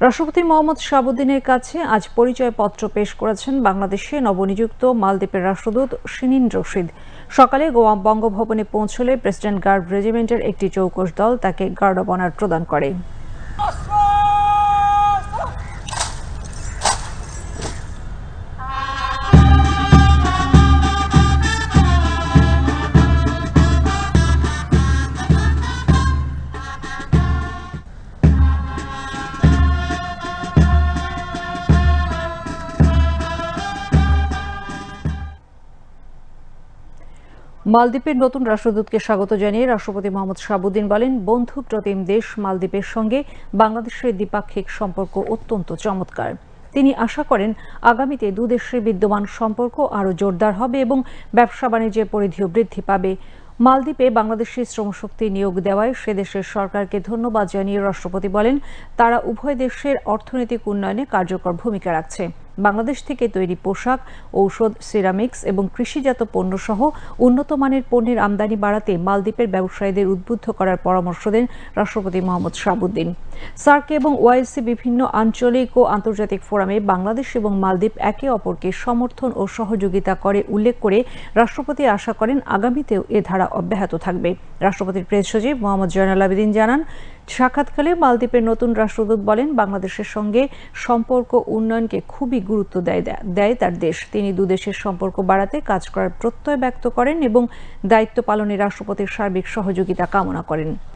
রাষ্ট্রপতি মোহাম্মদ শাহাবুদ্দিনের কাছে আজ পরিচয়পত্র পেশ করেছেন বাংলাদেশে নবনিযুক্ত মালদ্বীপের রাষ্ট্রদূত শিনিন রশিদ। সকালে গোয়া বঙ্গভবনে পৌঁছলে প্রেসিডেন্ট গার্ড রেজিমেন্টের একটি চৌকস দল তাকে গার্ড অব অনার প্রদান করে। মালদ্বীপের নতুন রাষ্ট্রদূতকে স্বাগত জানিয়ে রাষ্ট্রপতি মোহাম্মদ শাহাবুদ্দিন বলেন, বন্ধু প্রতিম দেশ মালদ্বীপের সঙ্গে বাংলাদেশের দ্বিপাক্ষিক সম্পর্ক অত্যন্ত চমৎকার। তিনি আশা করেন আগামীতে দুদেশের বিদ্যমান সম্পর্ক আরও জোরদার হবে এবং ব্যবসা বাণিজ্যের পরিধিও বৃদ্ধি পাবে। মালদ্বীপে বাংলাদেশি শ্রমশক্তি নিয়োগ দেওয়ায় সে দেশের সরকারকে ধন্যবাদ জানিয়ে রাষ্ট্রপতি বলেন, তারা উভয় দেশের অর্থনৈতিক উন্নয়নে কার্যকর ভূমিকা রাখছে। বাংলাদেশ থেকে তৈরি পোশাক, ঔষধ, সিরামিক্স এবং কৃষিজাত পণ্য সহ উন্নত মানের পণ্যের আমদানি বাড়াতে মালদ্বীপের ব্যবসায়ীদের উদ্বুদ্ধ করার পরামর্শ দেন রাষ্ট্রপতি মোহাম্মদ শাহাবুদ্দিন। সার্ক এবং ওআইসি বিভিন্ন আঞ্চলিক ও আন্তর্জাতিক ফোরামে বাংলাদেশ এবং মালদ্বীপ একে অপরকে সমর্থন ও সহযোগিতা করে উল্লেখ করে রাষ্ট্রপতি আশা করেন আগামীতেও এ ধারা অব্যাহত থাকবে। রাষ্ট্রপতির প্রেস সচিব মোহাম্মদ জয়নাল আবেদিন জানান, সাক্ষাৎকালে মালদ্বীপের নতুন রাষ্ট্রদূত বলেন, বাংলাদেশের সঙ্গে সম্পর্ক উন্নয়নকে খুবই গুরুত্ব দেয় তার দেশ। তিনি দুদেশের সম্পর্ক বাড়াতে কাজ করার প্রত্যয় ব্যক্ত করেন এবং দায়িত্ব পালনে রাষ্ট্রপতির সার্বিক সহযোগিতা কামনা করেন।